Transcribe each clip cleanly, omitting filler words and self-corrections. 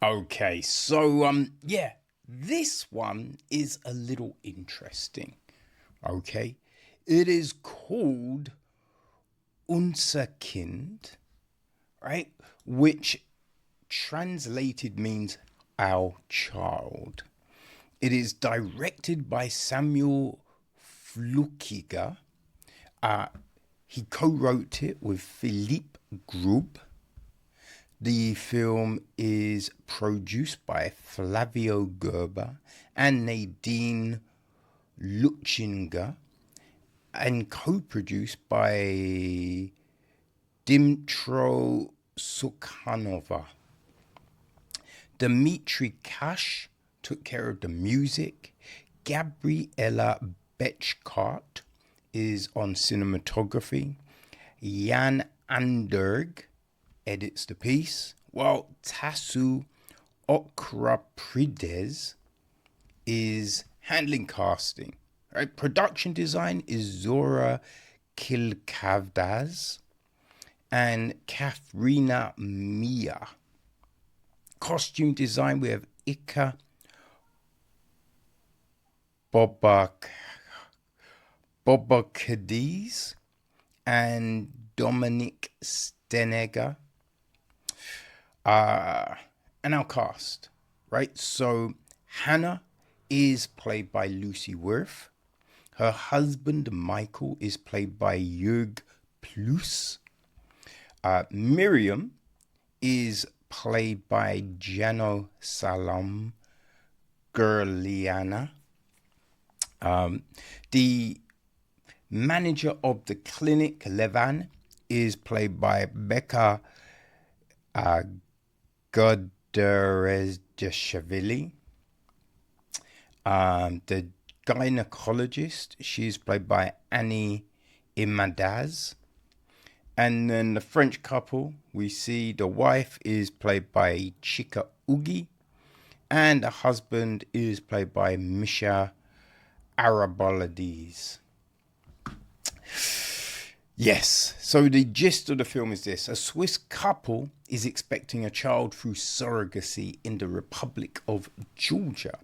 Okay, so yeah, this one is a little interesting. Okay, it is called Unser Kind, right? Which translated means our child. It is directed by Samuel Flückiger. Uh, he co-wrote it with Philippe Grob. The film is produced by Flavio Gerber and Nadine Luchinger and co-produced by Dimtro Sukhanova. Dmitry Kash took care of the music. Gabriella Betchkart is on cinematography. Jan Anderg edits the piece, while Tasu Okraprides is handling casting. Right? Production design is Zora Kilkavdaz and Kathrina Mia. Costume design, we have Ika Bobakadis and Dominic Stenegger. And our cast, right? So Hanna is played by Lucy Wirth. Her husband Michael is played by Jürg Plüss. Miriam is played by Gano Salome Gerliani. The manager of the clinic, Levan, is played by Becca Goderezhashvili. The gynecologist, she's played by Annie Imadaz. And then the French couple, we see the wife is played by Chika Ugi, and the husband is played by Misha Arabolades. Yes, so the gist of the film is this. A Swiss couple is expecting a child through surrogacy in the Republic of Georgia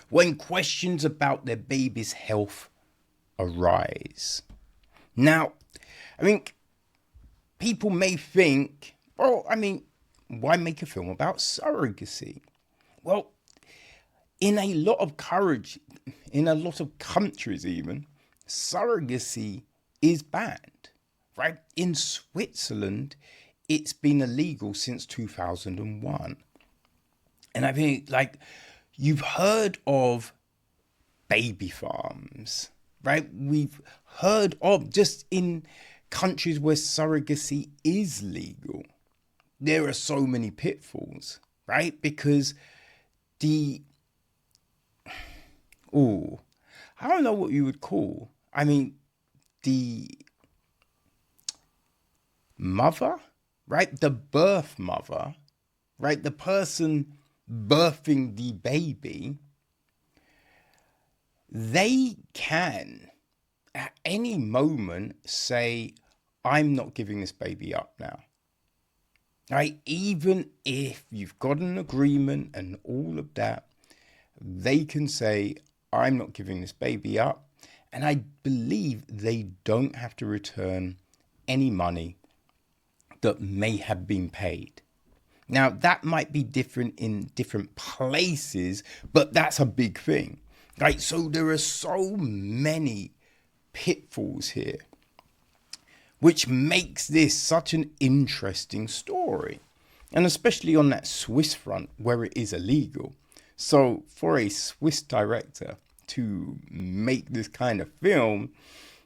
when questions about their baby's health arise. Now, I mean, people may think, well, I mean, why make a film about surrogacy? Well, in a lot of countries even, surrogacy is banned. Right? In Switzerland, it's been illegal since 2001. And I mean, like, you've heard of baby farms, right? We've heard of, just in countries where surrogacy is legal, there are so many pitfalls, right? Because I don't know what you would call, I mean, the mother, right? The birth mother, right? The person birthing the baby, they can at any moment say, I'm not giving this baby up now. Right? Even if you've got an agreement and all of that, they can say, I'm not giving this baby up. And I believe they don't have to return any money that may have been paid. Now, that might be different in different places, but that's a big thing, right? So there are so many pitfalls here, which makes this such an interesting story. And especially on that Swiss front where it is illegal. So for a Swiss director to make this kind of film,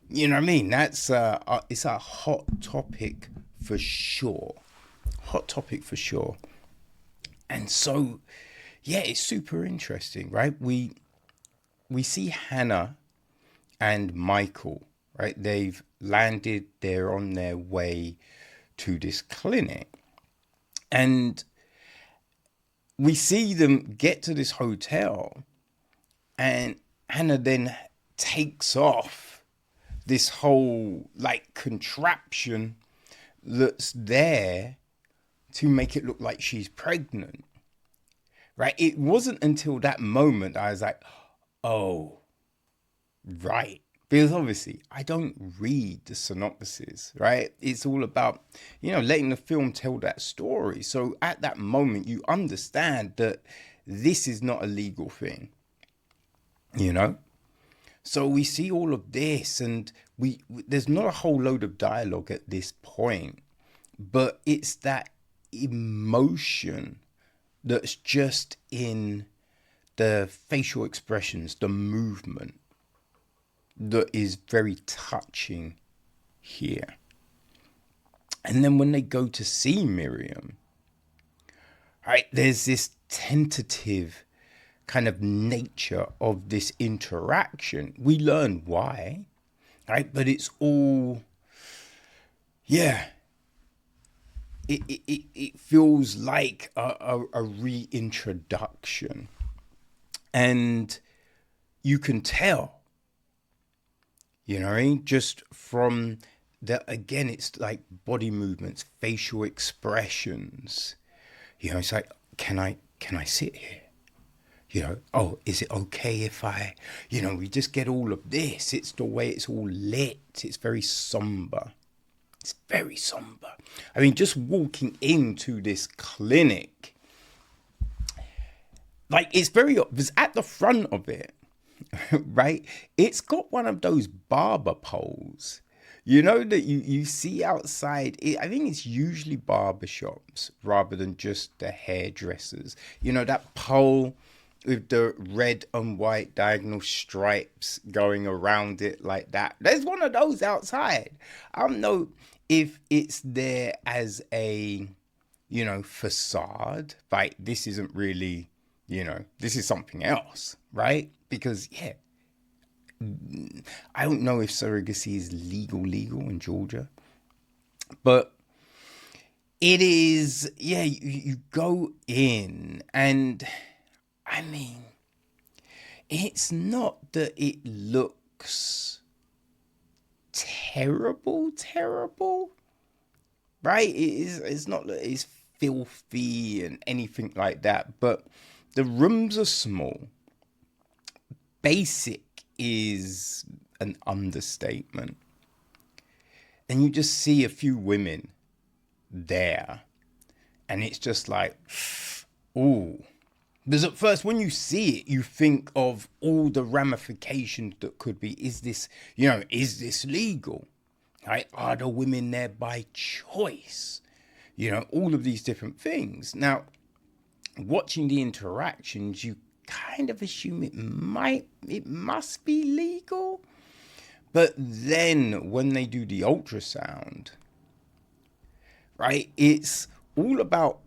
you know what I mean? It's a hot topic for sure. Hot topic for sure. And so, yeah, it's super interesting, right? We see Hanna and Michael, right? They've landed, they're on their way to this clinic. And we see them get to this hotel, and Hanna then takes off this whole like contraption that's there to make it look like she's pregnant. right? It wasn't until that moment I was like, oh, right. Because obviously I don't read the synopses, right? It's all about, letting the film tell that story. So at that moment, you understand that this is not a legal thing, you know? So we see all of this, and there's not a whole load of dialogue at this point, but it's that emotion that's just in the facial expressions, the movement, that is very touching here. And then when they go to see Miriam, right, there's this tentative kind of nature of this interaction. We learn why, right? But it's all, yeah, it feels like a reintroduction. And you can tell, just from the, again, it's like body movements, facial expressions. It's like, can I sit here? Oh, is it okay if I, we just get all of this. It's the way it's all lit. It's very somber. It's very somber. I mean, just walking into this clinic, like, it's very obvious at the front of it, right? It's got one of those barber poles, that you see outside. I think it's usually barber shops rather than just the hairdressers. That pole with the red and white diagonal stripes going around it like that. There's one of those outside. I don't know if it's there as a, facade. Like, this isn't really, this is something else, right? Because, yeah, I don't know if surrogacy is legal in Georgia, but it is, yeah, you go in, and I mean, it's not that it looks terrible, right? It's not that it's filthy and anything like that, but the rooms are small. Basic is an understatement. And you just see a few women there, and it's just like, ooh. Because at first, when you see it, you think of all the ramifications that could be. Is this legal? Right? Are the women there by choice? All of these different things. Now, watching the interactions, you kind of assume it must be legal. But then when they do the ultrasound, right, it's all about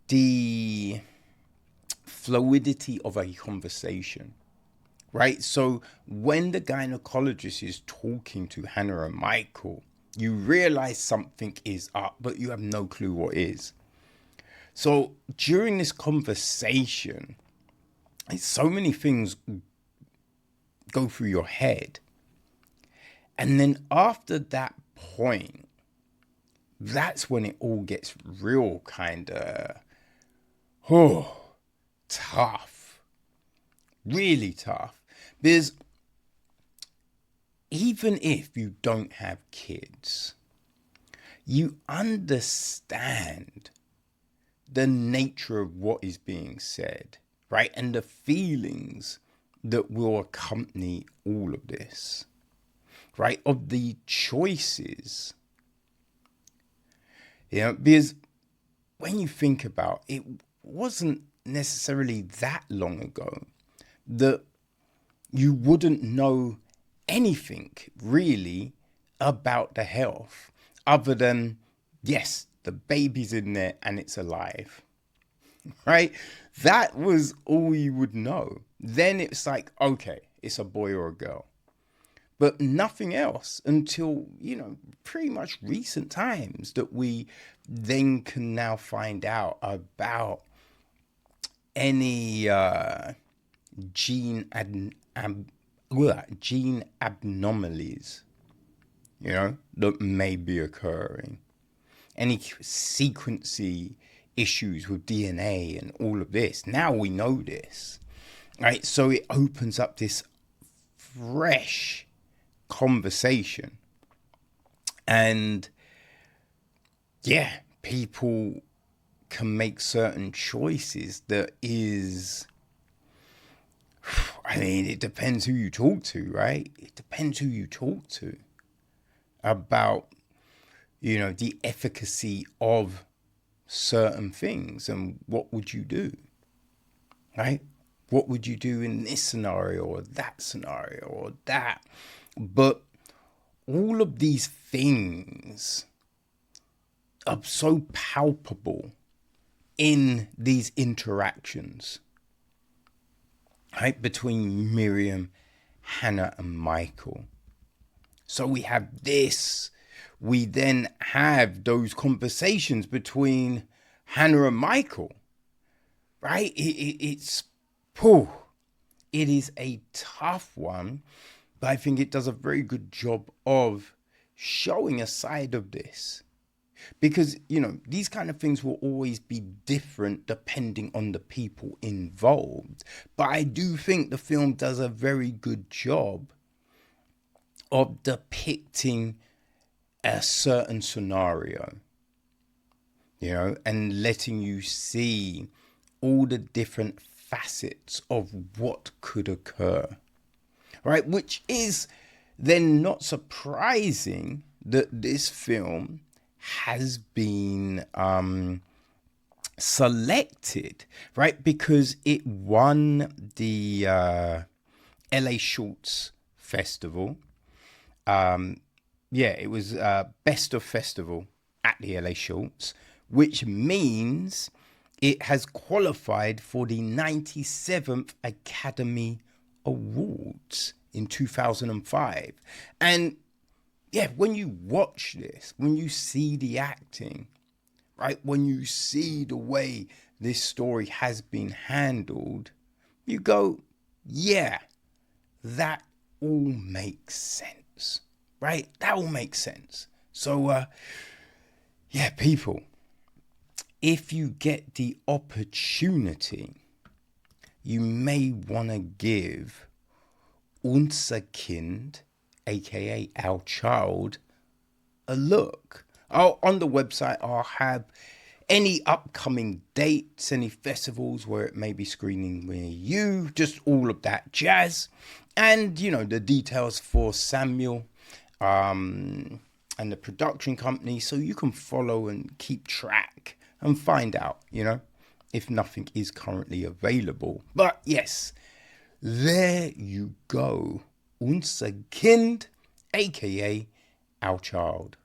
the fluidity of a conversation, right? So when the gynecologist is talking to Hanna and Michael, you realize something is up, but you have no clue what is. So during this conversation, so many things go through your head. And then after that point, that's when it all gets real kind of, tough. Really tough. Because even if you don't have kids, you understand the nature of what is being said, right? And the feelings that will accompany all of this, right? Of the choices. Because when you think about it, wasn't necessarily that long ago that you wouldn't know anything really about the health other than, yes, the baby's in there and it's alive, right? That was all you would know. Then it's like, okay, it's a boy or a girl. But nothing else until, pretty much recent times that we then can now find out about any gene abnormalities, that may be occurring. Any sequency issues with DNA and all of this. Now we know this, right? So it opens up this fresh conversation. And yeah, people can make certain choices that is, I mean, it depends who you talk to, right? It depends who you talk to about, you know, the efficacy of certain things and what would you do, right? What would you do in this scenario or that scenario or that? But all of these things are so palpable in these interactions, right, between Miriam, Hanna, and Michael. So we have this. We then have those conversations between Hanna and Michael, right? It is a tough one, but I think it does a very good job of showing a side of this. Because, you know, these kind of things will always be different depending on the people involved. But I do think the film does a very good job of depicting a certain scenario, you know, and letting you see all the different facets of what could occur, right? Which is then not surprising that this film has been selected, right? Because it won the LA Shorts Festival. It was Best of Festival at the LA Shorts, which means it has qualified for the 97th Academy Awards in 2005. And yeah, when you watch this, when you see the acting, right, when you see the way this story has been handled, you go, yeah, that all makes sense, right? That all makes sense. So, yeah, people, if you get the opportunity, you may want to give Unser Kind, aka Our Child, a look. On the website, I'll have any upcoming dates, any festivals where it may be screening near you, just all of that jazz. And, you know, the details for Samuel and the production company, so you can follow and keep track and find out, you know, if nothing is currently available. But yes, there you go. Unser Kind, aka Our Child.